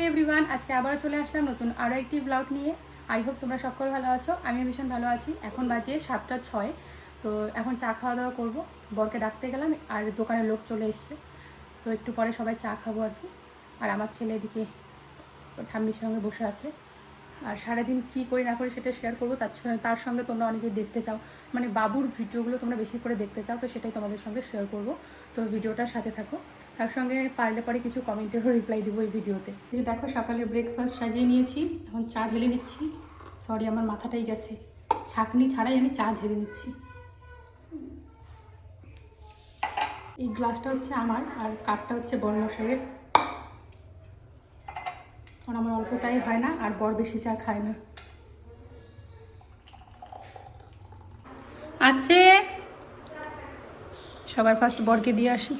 Everyone, আজকে আবারও চলে আসলাম নতুন আরও একটি ব্লগ নিয়ে। আই হোপ তোমরা সকল ভালো আছো। আমিও ভীষণ ভালো আছি। এখন বাজে 7:06। তো এখন চা খাওয়া দাওয়া করবো। বরকে ডাকতে গেলাম আর দোকানের লোক চলে এসছে, তো একটু পরে সবাই চা খাবো আর কি। আর আমার ছেলে এদিকে ঠাম্মির সঙ্গে বসে আছে। আর সারাদিন কী করি না করি সেটা শেয়ার করবো। তার সঙ্গে তোমরা অনেকেই দেখতে চাও, মানে বাবুর ভিডিওগুলো তোমরা বেশি করে দেখতে চাও, তো সেটাই তোমাদের সঙ্গে শেয়ার করবো। তো ভিডিওটার সাথে থাকো। তার সঙ্গে পারলে পরে কিছু কমেন্টেরও রিপ্লাই দেবো এই ভিডিওতে। এই দেখো সকালের ব্রেকফাস্ট সাজিয়ে নিয়েছি, এখন চা ঢেলে নিচ্ছি। সরি, আমার মাথাটাই গেছে, ছাঁকনি ছাড়াই আমি চা ঢেলে নিচ্ছি। এই গ্লাসটা হচ্ছে আমার, আর কাপটা হচ্ছে বরমশাইয়ের। কারণ আমার অল্প চাই হয় না, আর বর বেশি চা খায় না। আছে, সবার ফার্স্ট বরকে দিয়ে আসি।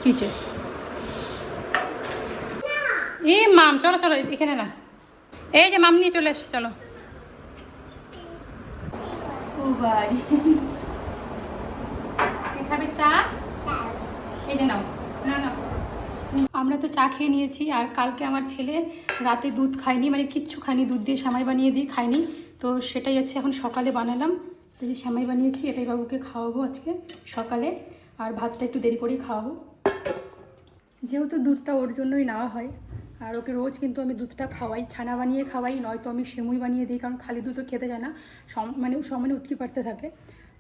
কিচে এই মাম, চলো চলো এখানে না, এই যে মাম নিয়ে চলে এসছে, চলো। ও ভাই, খাবে চা? এই যে নাও, না না। আমরা তো চা খেয়ে নিয়েছি, আর কালকে আমার ছেলে রাতে দুধ খায়নি, মানে কিচ্ছু খায়নি, দুধ দিয়ে সেমাই বানিয়ে দিই খায়নি। তো সেটাই হচ্ছে এখন সকালে বানালাম। তো যে সেমাই বানিয়েছি এটাই বাবুকে খাওয়াবো আজকে সকালে, আর ভাতটা একটু দেরি করেই খাওয়াবো, যেহেতু দুধটা ওর জন্যই নেওয়া হয়। আর ওকে রোজ কিন্তু আমি দুধটা খাওয়াই, ছানা বানিয়ে খাওয়াই, নয়তো আমি সেমুই বানিয়ে দিই, কারণ খালি দুধও খেতে যায় না, মানে সমানে উটকি পারতে থাকে।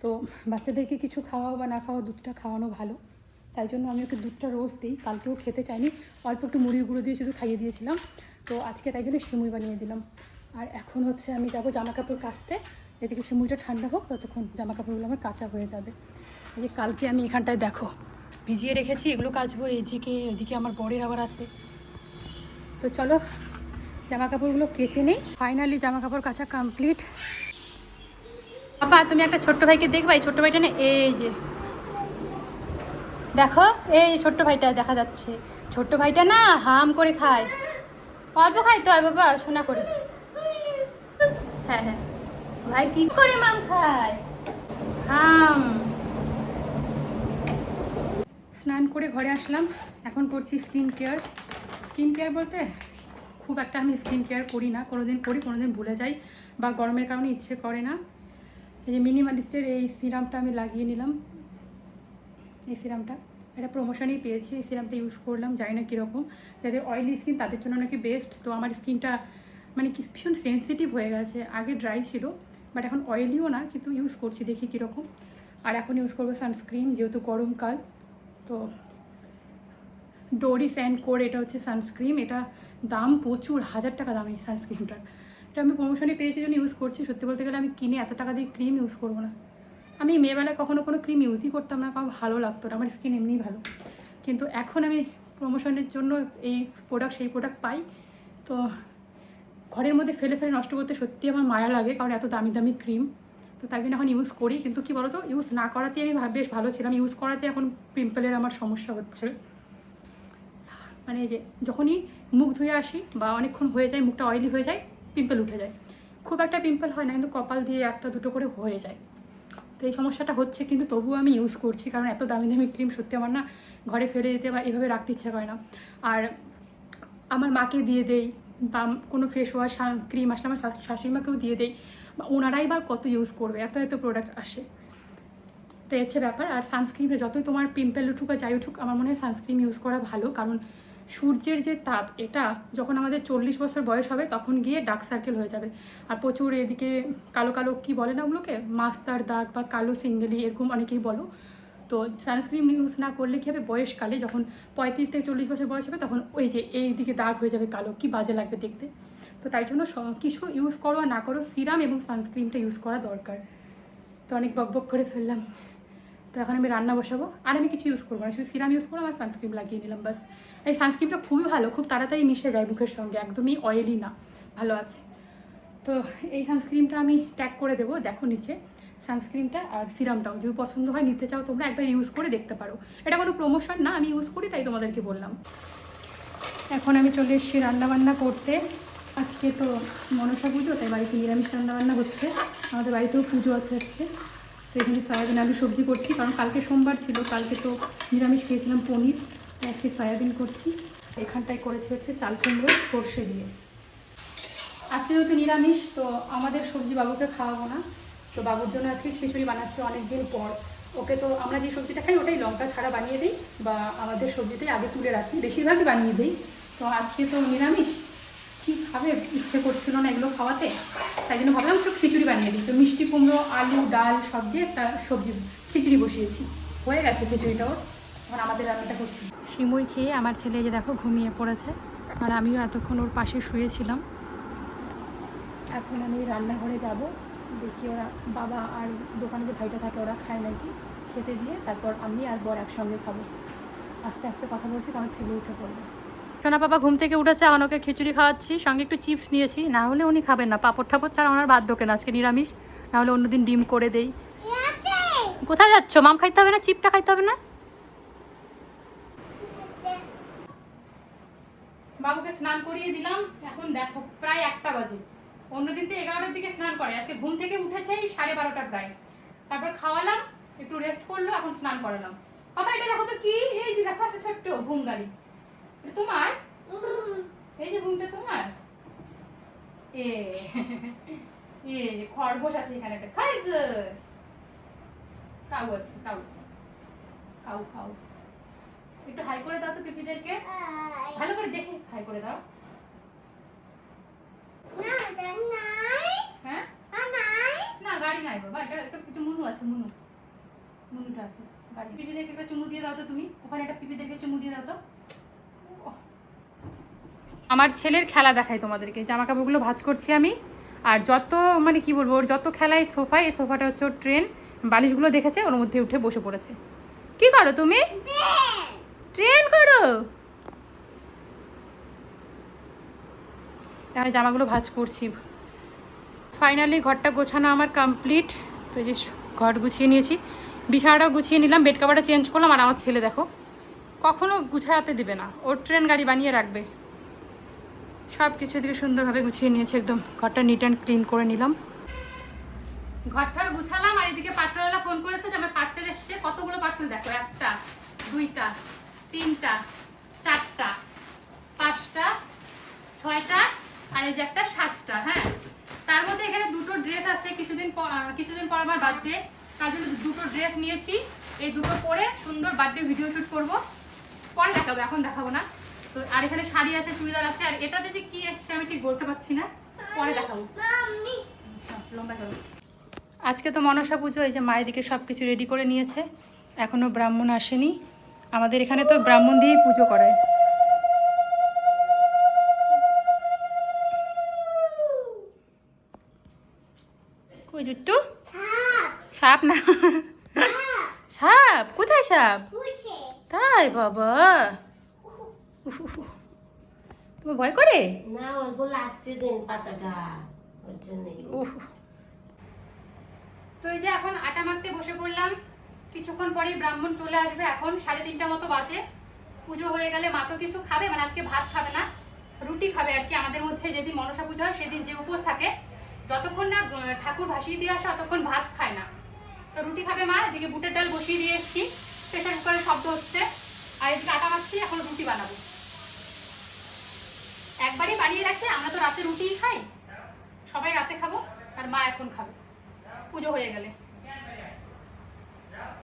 তো বাচ্চাদেরকে কিছু খাওয়াও বা না খাওয়া, দুধটা খাওয়ানো ভালো, তাই জন্য আমি ওকে দুধটা রোজ দিই। কালকেও খেতে চাইনি, অল্প একটু মুড়ির গুঁড়ো দিয়ে শুধু খাইয়ে দিয়েছিলাম। তো আজকে তাই জন্য সেমুই বানিয়ে দিলাম। আর এখন হচ্ছে আমি যাবো জামা কাপড় কাচতে, এদিকে সেমুইটা ঠান্ডা হোক, ততক্ষণ জামা কাপড়গুলো আমার কাচা হয়ে যাবে। এই যে কালকে আমি এখানটায় দেখো ভিজিয়ে রেখেছি, এগুলো কাচবো। এদিকে আমার বরের আবার আছে। তো চলো জামা কাপড়গুলো কেচে নেই। ফাইনালি জামা কাপড় কাচা কমপ্লিট। বাবা তুমি একটা ছোট্ট ভাইকে দেখবা, এই ছোট্ট ভাইটা না, এই যে দেখো, এই ছোট্ট ভাইটা দেখা যাচ্ছে। ছোট্ট ভাইটা না হাম করে খায়, অল্প খায় তো হয় বাবা, শোনা করে। হ্যাঁ হ্যাঁ, ভাই কি করে মাম খায়, হাম। স্নান করে ঘরে আসলাম, এখন করছি স্কিন কেয়ার। স্কিন কেয়ার বলতে খুব একটা আমি স্কিন কেয়ার করি না, কোনোদিন করি কোনোদিন ভুলে যাই, বা গরমের কারণে ইচ্ছে করে না। এই যে মিনিমালিস্টের এই সিরামটা আমি লাগিয়ে নিলাম। এই সিরামটা এটা প্রমোশনেই পেয়েছি, এই সিরামটা ইউজ করলাম, জানি না কীরকম। যাদের অয়েলি স্কিন তাদের জন্য নাকি বেস্ট। তো আমার স্কিনটা মানে কি ভীষণ সেন্সিটিভ হয়ে গেছে, আগে ড্রাই ছিল, বাট এখন অয়েলিও না, কিন্তু ইউজ করছি, দেখি কীরকম। আর এখন ইউজ করবো সানস্ক্রিন, যেহেতু গরমকাল। তো ডোরিস অ্যান্ড কোর, এটা হচ্ছে সানস্ক্রিন। এটা দাম প্রচুর, 1000 টাকা দাম এই সানস্ক্রিনটার। এটা আমি প্রমোশনে পেয়েছি জন্য ইউজ করছি। সত্যি বলতে গেলে আমি কিনে এত টাকা দিয়ে ক্রিম ইউজ করবো না। আমি মেয়েবেলায় কখনো কোনো ক্রিম ইউজই করতাম না, কারণ ভালো লাগতো না, আমার স্কিন এমনিই ভালো। কিন্তু এখন আমি প্রমোশনের জন্য এই প্রোডাক্ট সেই প্রোডাক্ট পাই, তো ঘরের মধ্যে ফেলে ফেলে নষ্ট করতে সত্যি আমার মায়া লাগে, কারণ এত দামি দামি ক্রিম। তো তাই জন্য এখন ইউজ করি। কিন্তু কী বলো তো, ইউজ না করাতেই আমি বেশ ভালো ছিলাম, ইউজ করাতে এখন পিম্পলের আমার সমস্যা হচ্ছে। মানে যে যখনই মুখ ধুয়ে আসি বা অনেকক্ষণ হয়ে যায়, মুখটা অয়েলি হয়ে যায়, পিম্পল উঠে যায়। খুব একটা পিম্পল হয় না, কিন্তু কপাল দিয়ে একটা দুটো করে হয়ে যায়। তো এই সমস্যাটা হচ্ছে, কিন্তু তবুও আমি ইউজ করছি, কারণ এত দামি দামি ক্রিম সত্যি আমার না ঘরে ফেলে দিতে বা এভাবে রাখতে ইচ্ছা করে না। আর আমার মাকে দিয়ে দেই, বা কোনো ফেস ওয়াশ ক্রিম আসলে আমার শাশুড়ি মাকেও দিয়ে দেই, বা ওনারাই বা কত ইউজ করবে, এত এত প্রোডাক্ট আসে। তো হচ্ছে ব্যাপার। আর সানস্ক্রিনে যতই তোমার পিম্পল উঠুক আর যাই উঠুক, আমার মনে হয় সানস্ক্রিন ইউজ করা ভালো, কারণ সূর্যের যে তাপ, এটা যখন আমাদের 40 বছর বয়স হবে তখন গিয়ে ডার্ক সার্কেল হয়ে যাবে। আর প্রচুর এদিকে কালো কালো কী বলে না ওগুলোকে, মাস্তার দাগ বা কালো সিঙ্গেলি এরকম অনেকেই বলো। তো সানস্ক্রিন ইউজ না করলে কী হবে, বয়সকালে যখন 35 থেকে 40 বছর বয়স হবে, তখন ওই যে এই দিকে দাগ হয়ে যাবে কালো, কি বাজে লাগবে দেখতে। তো তাই জন্য কিছু ইউজ করো আর না করো, সিরাম এবং সানস্ক্রিনটা ইউজ করা দরকার। তো অনেক বকবক করে ফেললাম। তো এখন আমি রান্না বসাবো, আর আমি কিছু ইউজ করবো না, শুধু সিরাম ইউজ করবো আর সানস্ক্রিন লাগিয়ে নিলাম বাস। এই সানস্ক্রিনটা খুবই ভালো, খুব তাড়াতাড়ি মিশে যায় মুখের সঙ্গে, একদমই অয়েলি না, ভালো আছে। তো এই সানস্ক্রিনটা আমি ট্যাগ করে দেবো, দেখো নিচে সানস্ক্রিনটা আর সিরামটাও, যদি পছন্দ হয় নিতে চাও তোমরা একবার ইউজ করে দেখতে পারো। এটা কোনো প্রমোশন না, আমি ইউজ করি তাই তোমাদেরকে বললাম। এখন আমি চলে এসেছি রান্নাবান্না করতে। আজকে তো মনসা পুজো, তাই বাড়িতে নিরামিষ রান্নাবান্না হচ্ছে। আমাদের বাড়িতেও পুজো আছে আজকে। তো এখানে সয়াবিন আলু সবজি করছি, কারণ কালকে সোমবার ছিল, কালকে তো নিরামিষ খেয়েছিলাম পনির, আজকে সয়াবিন করছি। এখানটায় করেছি হচ্ছে চাল কুমড়ো সর্ষে দিয়ে। আজকে যেহেতু নিরামিষ, তো আমাদের সবজি বাবুকে খাওয়াবো না, তো বাবুর জন্য আজকে খিচুড়ি বানাচ্ছি অনেক দিন পর। ওকে তো আমরা যে সবজিটা খাই ওটাই লঙ্কা ছাড়া বানিয়ে দিই, বা আমাদের সবজিটাই আগে তুলে রাখি, বেশিরভাগই বানিয়ে দিই। তো আজকে তো নিরামিষ, কী খাবে ইচ্ছে করছিল না এগুলো খাওয়াতে, তাই জন্য ভাবলাম একটু খিচুড়ি বানিয়ে দিই। তো মিষ্টি কুমড়ো, আলু, ডাল সব দিয়ে একটা সবজি খিচুড়ি বসিয়েছি, হয়ে গেছে খিচুড়িটাও। এখন আমাদের রান্নাটা করছি। সিমুই খেয়ে আমার ছেলে যে দেখো ঘুমিয়ে পড়েছে, আর আমিও এতক্ষণ ওর পাশে শুয়েছিলাম। এখন আমি রান্নাঘরে যাব, দেখি ওরা বাবা আর দোকানে যে ভাইটা থাকে ওরা খায় নাকি, খেতে দিয়ে তারপর আমি আর বর একসঙ্গে খাবো। আস্তে আস্তে কথা বলছি কারণ ছেলে উঠে পড়বে। সোনা বাবা ঘুম থেকে উঠেছে, এখন ওকে খিচুড়ি খাওয়াচ্ছি, সঙ্গে একটু চিপস নিয়েছি, না হলে উনি খাবেন না, পাপড় ঠাপড় ছাড়া ওনার ভাত ঢোকে না, আজকে নিরামিষ, না হলে অন্যদিন ডিম করে দেই। কোথায় যাচ্ছ? মাম খাইতে হবে না, চিপটা খাইতে হবে না? বাবুকে স্নান করিয়ে দিলাম, এখন দেখো প্রায় 1টা বাজে। অন্যদিন তো 11টার দিকে স্নান করে, আজকে ঘুম থেকে উঠেছে 12:30 প্রায়। তারপর খাওয়ালাম, একটু রেস্ট করলো, এখন স্নান করালাম। বাবা এটা দেখো তো কি, এই যে দেখো একটা ছোট্ট ঘুম গাড়ি, এটা তোমার? এই যে ঘুমটা তোমার? এ যে খরগোশ আছে এখানে, একটা খরগোশ, কাউ আছে, কাউ কাউ কাউ। একটু হাই করে দাও তো পিপিদেরকে, ভালো করে দেখে হাই করে দাও। হ্যাঁ না গাড়ি নাই বাবা, এটা একটা মুনু আছে, মুনুটা আছে গাড়ি। পিপিদেরকে একটা চুমু দিয়ে দাও তো তুমি, ওখানে একটা পিপিদেরকে চুমু দিয়ে দাও তো। আমার ছেলের খেলা দেখাই তোমাদেরকে, জামা কাপড়গুলো ভাঁজ করছি আমি, আর যত মানে কি বলবো, ওর যত খেলায় সোফায়, এই সোফাটা হচ্ছে ওর ট্রেন, বালিশগুলো দেখেছে ওর মধ্যে উঠে বসে পড়েছে। কি করো তুমি? ট্রেন করো। এখানে জামাগুলো ভাঁজ করছি। ফাইনালি ঘরটা গোছানো আমার কমপ্লিট। তো এই যে ঘর গুছিয়ে নিয়েছি, বিছানাটাও গুছিয়ে নিলাম, বেড কাভারটা চেঞ্জ করলাম। আর আমার ছেলে দেখো কখনো গুছাতে দেবে না, ওর ট্রেন গাড়ি বানিয়ে রাখবে। সব কিছু এদিকে সুন্দরভাবে গুছিয়ে নিয়েছি, একদম ঘরটা নিট অ্যান্ড ক্লিন করে নিলাম। ঘরটার গুছালাম, আর এদিকে পার্সেলওয়ালা ফোন করেছে যে আমার পার্সেল এসছে। কতগুলো পার্সেল দেখো, 1টা 2টা 3টা 4টা 5টা 6টা, আর এই যে একটা 7টা। হ্যাঁ, তার মধ্যে এখানে 2টো ড্রেস আছে, কিছুদিন পর আমার বার্থডে, তার জন্য 2টো ড্রেস নিয়েছি। এই 2টো পরে সুন্দর বার্থডে ভিডিও শ্যুট করবো, পরে দেখাবো, এখন দেখাবো না। তো আর এখানে শাড়ি আছে, চুড়িদার আছে, আর এটাতে যে কি এসছে আমি ঠিক বলতে পারছি না, পরে দেখাবো। লম্বা করো। আজকে তো মনসা পুজো, এই যে মায়ের দিকে সব কিছু রেডি করে নিয়েছে, এখনো ব্রাহ্মণ আসেনি। আমাদের এখানে তো ব্রাহ্মণ দিয়েই পুজো করায়। কই দুট্টু? সাপ না, সাপ কোথায়? সাপ তাই বাবা, তোমার ভয় করে না? অল্প লাগছে দেন পাতাটা, ওর জন্যই। তো এই যে এখন আটা মাখতে বসে পড়লাম, কিছুক্ষণ পরেই ব্রাহ্মণ চলে আসবে। এখন 3:30 মতো বাজে। পুজো হয়ে গেলে মা তো কিছু খাবে, মানে আজকে ভাত খাবে না, রুটি খাবে আর কি। আমাদের মধ্যে যেদিন মনসা পুজো হয় সেদিন যে উপোস থাকে, যতক্ষণ না ঠাকুর ভাসিয়ে দিয়ে আসে ততক্ষণ ভাত খায় না। তো রুটি খাবে মা। এদিকে বুটের ডাল বসিয়ে দিয়ে এসেছি, প্রেসার কুকারের শব্দ হচ্ছে, আর এদিকে আটা মাখছি, এখন রুটি বানাবো। একবারই বানিয়ে রাখছে, আমরা তো রাতে রুটিই খাই, সবাই রাতে খাবো, আর মা এখন খাবে পুজো হয়ে গেলে।